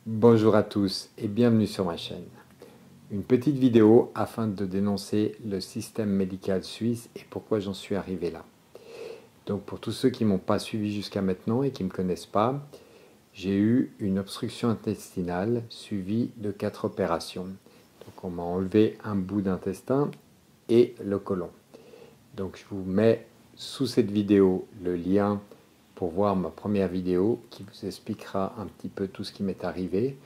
Bonjour à tous et bienvenue sur ma chaîne. Une petite vidéo afin de dénoncer le système médical suisse et pourquoi j'en suis arrivé là. Donc pour tous ceux qui ne m'ont pas suivi jusqu'à maintenant et qui ne me connaissent pas, j'ai eu une obstruction intestinale suivie de 4 opérations. Donc on m'a enlevé un bout d'intestin et le côlon. Donc je vous mets sous cette vidéo le lien pour voir ma première vidéo qui vous expliquera un petit peu tout ce qui m'est arrivé.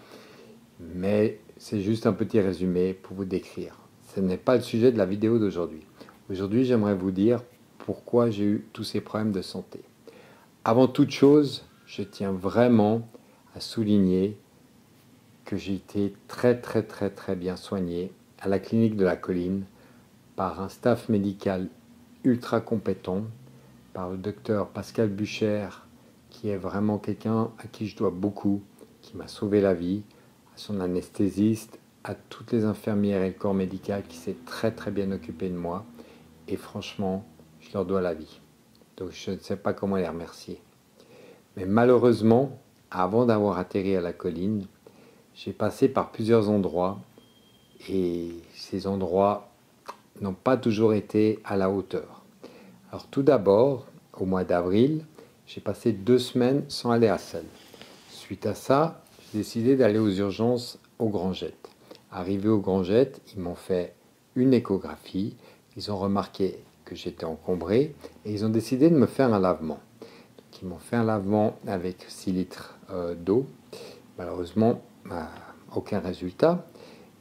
Mais c'est juste un petit résumé pour vous décrire. Ce n'est pas le sujet de la vidéo d'aujourd'hui. Aujourd'hui, j'aimerais vous dire pourquoi j'ai eu tous ces problèmes de santé. Avant toute chose, je tiens vraiment à souligner que j'ai été très bien soigné à la clinique de la Colline par un staff médical ultra compétent, par le docteur Pascal Bucher, qui est vraiment quelqu'un à qui je dois beaucoup, qui m'a sauvé la vie, à son anesthésiste, à toutes les infirmières et le corps médical qui s'est très bien occupé de moi. Et franchement, je leur dois la vie. Donc je ne sais pas comment les remercier. Mais malheureusement, avant d'avoir atterri à la Colline, j'ai passé par plusieurs endroits et ces endroits n'ont pas toujours été à la hauteur. Alors tout d'abord, au mois d'avril, j'ai passé 2 semaines sans aller à selle. Suite à ça, j'ai décidé d'aller aux urgences au Grand Jet. Arrivé au Grand Jet, ils m'ont fait une échographie, ils ont remarqué que j'étais encombré et ils ont décidé de me faire un lavement. Donc, ils m'ont fait un lavement avec 6 litres d'eau. Malheureusement, aucun résultat.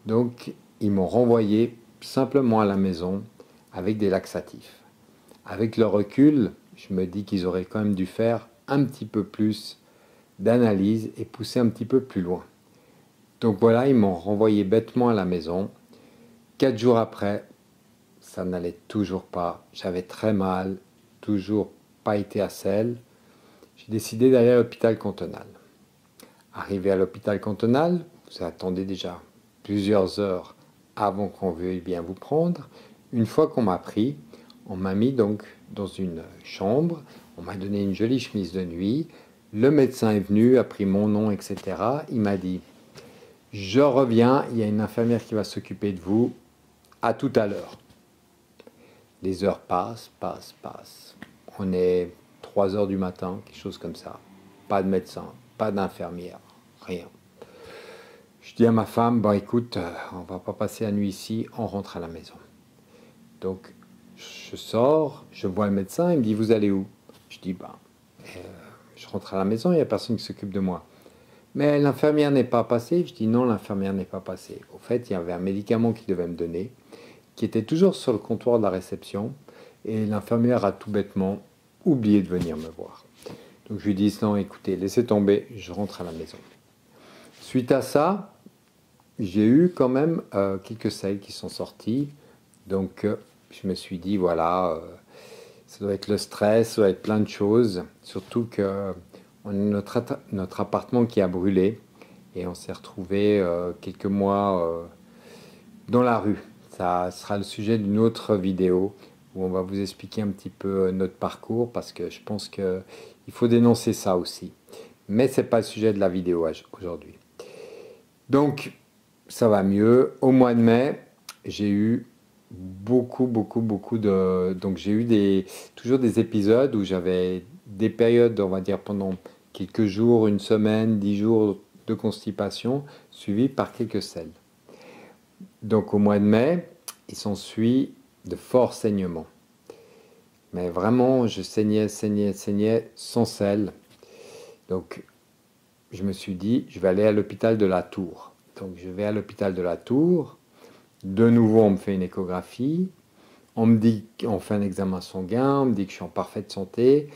Donc, ils m'ont renvoyé simplement à la maison avec des laxatifs. Avec le recul, je me dis qu'ils auraient quand même dû faire un petit peu plus d'analyse et pousser un petit peu plus loin. Donc voilà, ils m'ont renvoyé bêtement à la maison. 4 jours après, ça n'allait toujours pas. J'avais très mal, toujours pas été à selle. J'ai décidé d'aller à l'hôpital cantonal. Arrivé à l'hôpital cantonal, vous attendez déjà plusieurs heures avant qu'on veuille bien vous prendre. Une fois qu'on m'a pris, on m'a mis donc dans une chambre, on m'a donné une jolie chemise de nuit, le médecin est venu, a pris mon nom, etc. Il m'a dit « Je reviens, il y a une infirmière qui va s'occuper de vous, à tout à l'heure ». Les heures passent. On est 3 heures du matin, quelque chose comme ça. Pas de médecin, pas d'infirmière, rien. Je dis à ma femme, bon écoute, on va pas passer la nuit ici, on rentre à la maison. Donc je sors, je vois le médecin, il me dit vous allez où? Je dis je rentre à la maison, il n'y a personne qui s'occupe de moi. Mais l'infirmière n'est pas passée. Je dis non, l'infirmière n'est pas passée. Au fait, il y avait un médicament qu'il devait me donner, qui était toujours sur le comptoir de la réception, et l'infirmière a tout bêtement oublié de venir me voir. Donc je lui dis non, écoutez, laissez tomber, je rentre à la maison. Suite à ça, j'ai eu quand même quelques selles qui sont sorties. Donc je me suis dit, voilà, ça doit être le stress, ça doit être plein de choses. Surtout que on a notre appartement qui a brûlé et on s'est retrouvé quelques mois dans la rue. Ça sera le sujet d'une autre vidéo où on va vous expliquer un petit peu notre parcours parce que je pense qu'il faut dénoncer ça aussi. Mais ce n'est pas le sujet de la vidéo aujourd'hui. Donc, ça va mieux. Au mois de mai, j'ai eu beaucoup de... Donc j'ai eu toujours des épisodes où j'avais des périodes, on va dire pendant quelques jours, une semaine, 10 jours de constipation, suivies par quelques selles. Donc au mois de mai, il s'ensuit de forts saignements. Mais vraiment, je saignais sans selle. Donc je me suis dit, je vais aller à l'hôpital de la Tour. Donc je vais à l'hôpital de la Tour. De nouveau, on me fait une échographie. On me dit qu'on fait un examen sanguin. On me dit que je suis en parfaite santé.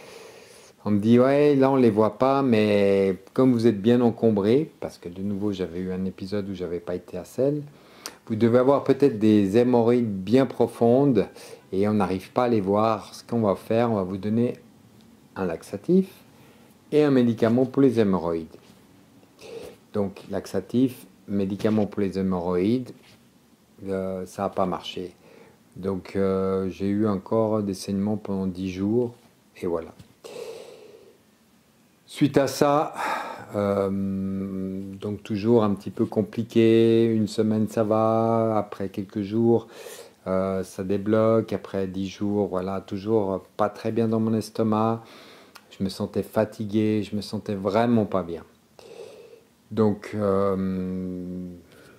On me dit, ouais, là, on ne les voit pas, mais comme vous êtes bien encombré, parce que de nouveau, j'avais eu un épisode où je n'avais pas été à selle, vous devez avoir peut-être des hémorroïdes bien profondes et on n'arrive pas à les voir. Ce qu'on va faire, on va vous donner un laxatif et un médicament pour les hémorroïdes. Donc, laxatif, médicament pour les hémorroïdes, ça n'a pas marché. Donc, j'ai eu encore des saignements pendant 10 jours et voilà. Suite à ça, Donc toujours un petit peu compliqué, une semaine ça va, après quelques jours ça débloque, après 10 jours, voilà, toujours pas très bien dans mon estomac, je me sentais fatigué, je me sentais vraiment pas bien. Donc,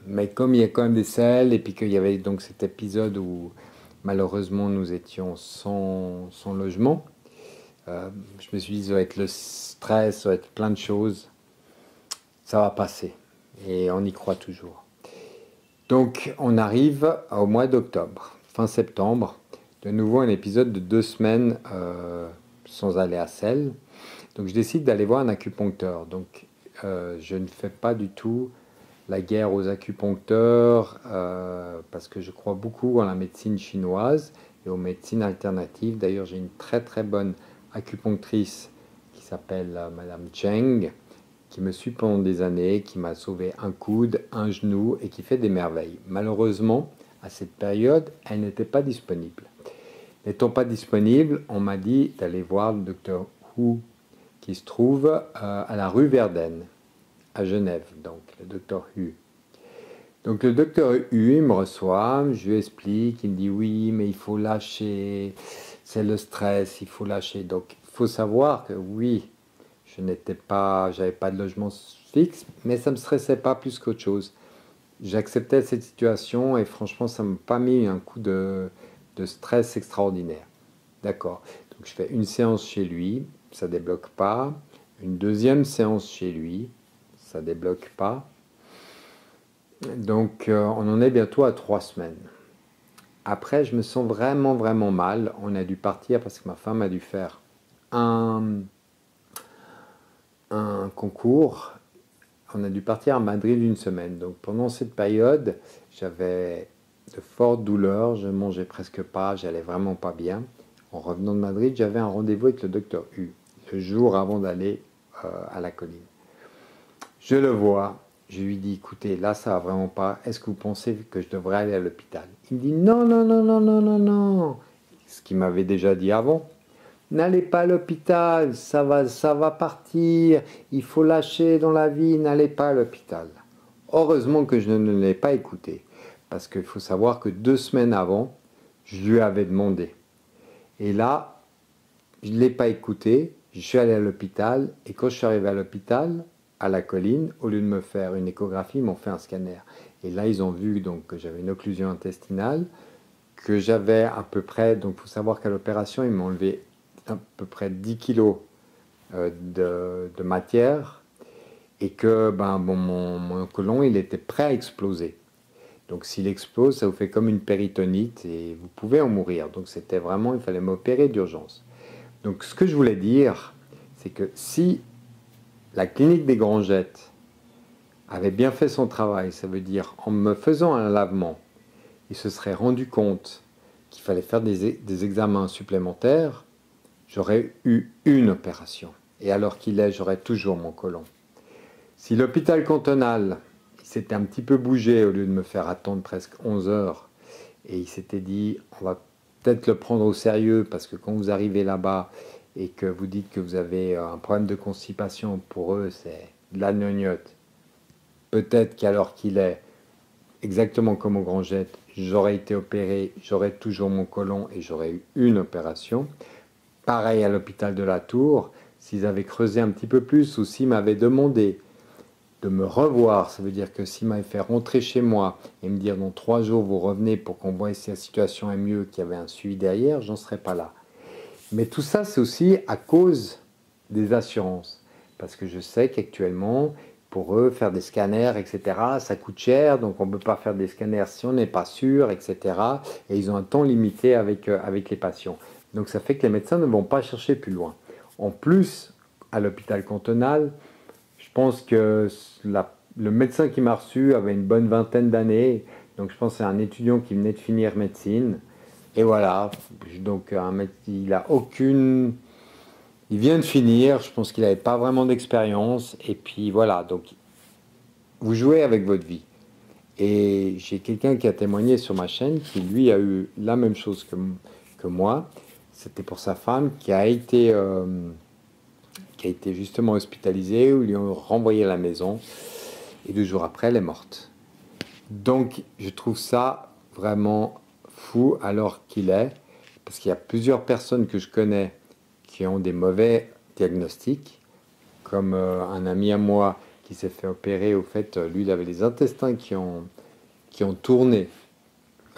mais comme il y a quand même des selles, et puis qu'il y avait donc cet épisode où malheureusement nous étions sans logement, je me suis dit ça va être le stress, ça va être plein de choses, ça va passer, et on y croit toujours. Donc on arrive au mois d'octobre, fin septembre, de nouveau un épisode de 2 semaines sans aller à Celle. Donc je décide d'aller voir un acupuncteur. Donc je ne fais pas du tout la guerre aux acupuncteurs parce que je crois beaucoup en la médecine chinoise et aux médecines alternatives. D'ailleurs j'ai une très très bonne acupunctrice qui s'appelle Madame Cheng, qui me suit pendant des années, qui m'a sauvé un coude, un genou et qui fait des merveilles. Malheureusement, à cette période, elle n'était pas disponible. N'étant pas disponible, on m'a dit d'aller voir le docteur Hu, qui se trouve à la rue Verden, à Genève, donc le docteur Hu. Donc le docteur Hu, il me reçoit, je lui explique, il me dit oui, mais il faut lâcher, c'est le stress, il faut lâcher. Donc il faut savoir que oui, j'avais pas de logement fixe, mais ça me stressait pas plus qu'autre chose. J'acceptais cette situation et franchement, ça m'a pas mis un coup de stress extraordinaire. D'accord. Donc je fais une séance chez lui, ça débloque pas. Une deuxième séance chez lui, ça débloque pas. Donc on en est bientôt à 3 semaines. Après, je me sens vraiment vraiment mal. On a dû partir parce que ma femme a dû faire un concours. On a dû partir à Madrid une semaine. Donc pendant cette période, j'avais de fortes douleurs, je mangeais presque pas, j'allais vraiment pas bien. En revenant de Madrid, j'avais un rendez-vous avec le docteur Hu, le jour avant d'aller à la colline. Je le vois, je lui dis, écoutez, là ça va vraiment pas, est-ce que vous pensez que je devrais aller à l'hôpital? Il me dit, non, non, non, non, non, non, non, ce qu'il m'avait déjà dit avant. N'allez pas à l'hôpital, ça va partir, il faut lâcher dans la vie, n'allez pas à l'hôpital. Heureusement que je ne l'ai pas écouté, parce qu'il faut savoir que 2 semaines avant, je lui avais demandé. Et là, je ne l'ai pas écouté, je suis allé à l'hôpital, et quand je suis arrivé à l'hôpital, à la colline, au lieu de me faire une échographie, ils m'ont fait un scanner. Et là, ils ont vu donc, que j'avais une occlusion intestinale, que j'avais à peu près, donc il faut savoir qu'à l'opération, ils m'ont enlevé à peu près 10 kilos de matière et que mon côlon il était prêt à exploser. Donc s'il explose, ça vous fait comme une péritonite et vous pouvez en mourir. Donc c'était vraiment, il fallait m'opérer d'urgence. Donc ce que je voulais dire, c'est que si la clinique des Grangettes avait bien fait son travail, ça veut dire en me faisant un lavement, il se serait rendu compte qu'il fallait faire des examens supplémentaires, j'aurais eu une opération. Et alors qu'il est, j'aurais toujours mon côlon. Si l'hôpital cantonal s'était un petit peu bougé au lieu de me faire attendre presque 11 heures, et il s'était dit, on va peut-être le prendre au sérieux, parce que quand vous arrivez là-bas et que vous dites que vous avez un problème de constipation, pour eux c'est de la gnognotte. Peut-être qu'alors qu'il est, exactement comme au Grand-Jet, j'aurais été opéré, j'aurais toujours mon côlon et j'aurais eu une opération. Pareil à l'hôpital de la Tour, s'ils avaient creusé un petit peu plus ou s'ils m'avaient demandé de me revoir, ça veut dire que s'ils m'avaient fait rentrer chez moi et me dire dans 3 jours vous revenez pour qu'on voie si la situation est mieux, qu'il y avait un suivi derrière, j'en serais pas là. Mais tout ça c'est aussi à cause des assurances. Parce que je sais qu'actuellement, pour eux, faire des scanners, etc., ça coûte cher, donc on ne peut pas faire des scanners si on n'est pas sûr, etc. Et ils ont un temps limité avec les patients. Donc ça fait que les médecins ne vont pas chercher plus loin. En plus, à l'hôpital cantonal, je pense que le médecin qui m'a reçu avait une bonne vingtaine d'années. Donc je pense que c'est un étudiant qui venait de finir médecine. Et voilà, donc il a aucune... Il vient de finir, je pense qu'il n'avait pas vraiment d'expérience. Et puis voilà, donc vous jouez avec votre vie. Et j'ai quelqu'un qui a témoigné sur ma chaîne qui lui a eu la même chose que moi. C'était pour sa femme qui a été justement hospitalisée, où ils lui ont renvoyé à la maison. et 2 jours après, elle est morte. Donc, je trouve ça vraiment fou alors qu'il est, parce qu'il y a plusieurs personnes que je connais qui ont des mauvais diagnostics, comme un ami à moi qui s'est fait opérer, au fait, lui, il avait les intestins qui ont tourné.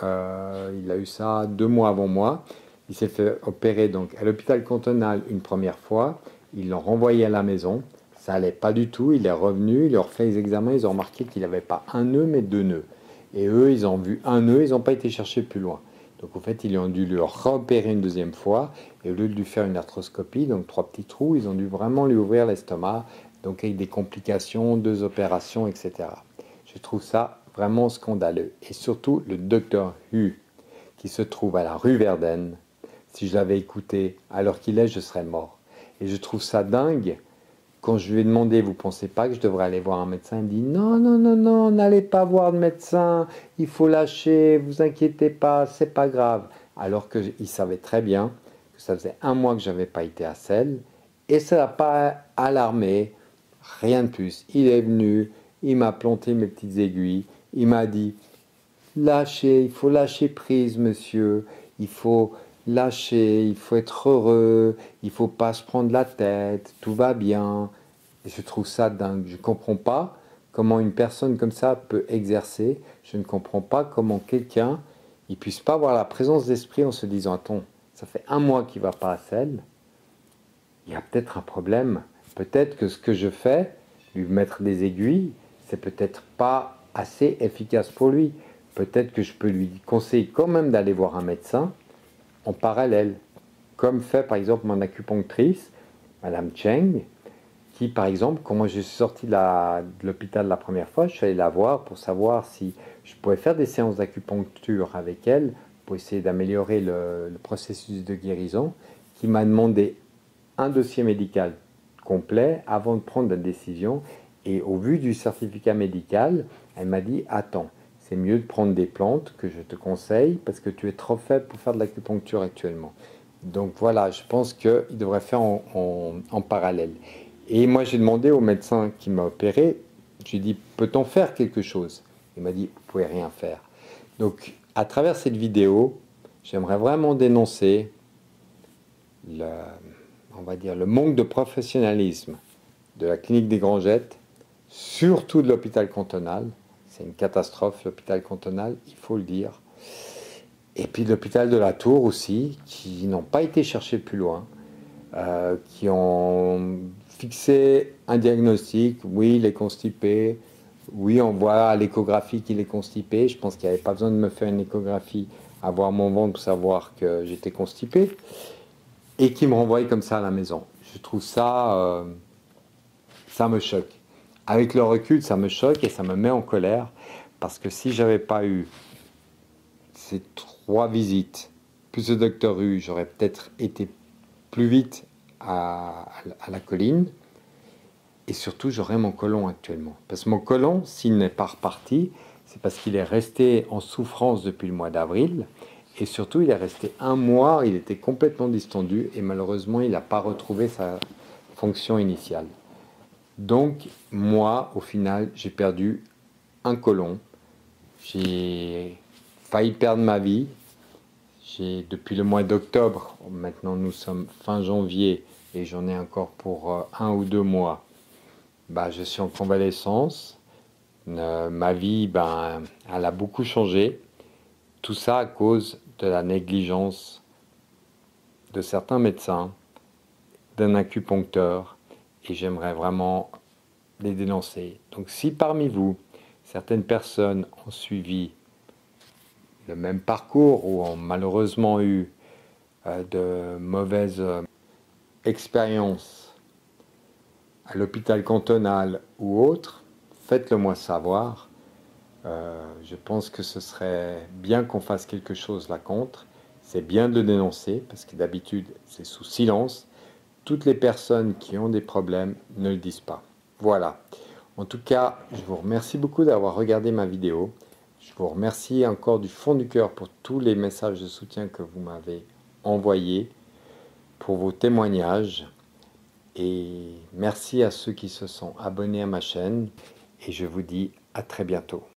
Il a eu ça 2 mois avant moi. Il s'est fait opérer donc à l'hôpital cantonal une première fois. Ils l'ont renvoyé à la maison. Ça allait pas du tout. Il est revenu, il leur fait les examens. Ils ont remarqué qu'il n'avait pas un nœud, mais 2 nœuds. Et eux, ils ont vu un nœud. Ils n'ont pas été chercher plus loin. Donc, au fait, ils ont dû le repérer une deuxième fois. Et au lieu de lui faire une arthroscopie, donc 3 petits trous, ils ont dû vraiment lui ouvrir l'estomac. Donc, avec des complications, 2 opérations, etc. Je trouve ça vraiment scandaleux. Et surtout, le docteur Hu, qui se trouve à la rue Verden, si je l'avais écouté à l'heure qu'il est, je serais mort. Et je trouve ça dingue. Quand je lui ai demandé, vous pensez pas que je devrais aller voir un médecin? Il me dit, non, non, non, non, n'allez pas voir de médecin, il faut lâcher, vous inquiétez pas, c'est pas grave. Alors qu'il savait très bien que ça faisait 1 mois que j'avais pas été à Celle, et ça l'a pas alarmé, rien de plus. Il est venu, il m'a planté mes petites aiguilles, il m'a dit, lâchez, il faut lâcher prise, monsieur, il faut lâcher, il faut être heureux, il faut pas se prendre la tête, tout va bien. Et je trouve ça dingue. Je ne comprends pas comment une personne comme ça peut exercer. Je ne comprends pas comment quelqu'un ne puisse pas avoir la présence d'esprit en se disant, attends, ça fait 1 mois qu'il ne va pas à Celle, il y a peut-être un problème. Peut-être que ce que je fais, lui mettre des aiguilles, c'est peut-être pas assez efficace pour lui. Peut-être que je peux lui conseiller quand même d'aller voir un médecin en parallèle, comme fait par exemple mon acupunctrice, Madame Cheng, qui par exemple, quand moi je suis sorti de l'hôpital la première fois, je suis allé la voir pour savoir si je pouvais faire des séances d'acupuncture avec elle pour essayer d'améliorer le processus de guérison, qui m'a demandé un dossier médical complet avant de prendre la décision. Et au vu du certificat médical, elle m'a dit, attends, c'est mieux de prendre des plantes que je te conseille parce que tu es trop faible pour faire de l'acupuncture actuellement. Donc voilà, je pense qu'il devrait faire en parallèle. Et moi, j'ai demandé au médecin qui m'a opéré, je lui ai dit, peut-on faire quelque chose? Il m'a dit, vous pouvez rien faire. Donc, à travers cette vidéo, j'aimerais vraiment dénoncer on va dire, le manque de professionnalisme de la clinique des Grangettes, surtout de l'hôpital cantonal. C'est une catastrophe, l'hôpital cantonal, il faut le dire. Et puis l'hôpital de la Tour aussi, qui n'ont pas été cherchés plus loin, qui ont fixé un diagnostic, oui, il est constipé, oui, on voit à l'échographie qu'il est constipé. Je pense qu'il n'y avait pas besoin de me faire une échographie, à voir mon ventre pour savoir que j'étais constipé, et qui me renvoie comme ça à la maison. Je trouve ça, ça me choque. Avec le recul, ça me choque et ça me met en colère, parce que si j'avais pas eu ces 3 visites, plus le docteur Hu, j'aurais peut-être été plus vite à la colline, et surtout j'aurais mon côlon actuellement. Parce que mon côlon, s'il n'est pas reparti, c'est parce qu'il est resté en souffrance depuis le mois d'avril, et surtout il est resté 1 mois, il était complètement distendu, et malheureusement il n'a pas retrouvé sa fonction initiale. Donc moi, au final, j'ai perdu un côlon, j'ai failli perdre ma vie. Depuis le mois d'octobre, maintenant nous sommes fin janvier et j'en ai encore pour 1 ou 2 mois, je suis en convalescence. Ma vie, elle a beaucoup changé. Tout ça à cause de la négligence de certains médecins, d'un acupuncteur, et j'aimerais vraiment les dénoncer. Donc si parmi vous, certaines personnes ont suivi le même parcours ou ont malheureusement eu de mauvaises expériences à l'hôpital cantonal ou autre, faites-le moi savoir. Je pense que ce serait bien qu'on fasse quelque chose là contre. C'est bien de le dénoncer parce que d'habitude c'est sous silence. Toutes les personnes qui ont des problèmes ne le disent pas. Voilà. En tout cas, je vous remercie beaucoup d'avoir regardé ma vidéo. Je vous remercie encore du fond du cœur pour tous les messages de soutien que vous m'avez envoyés, pour vos témoignages. Et merci à ceux qui se sont abonnés à ma chaîne. et je vous dis à très bientôt.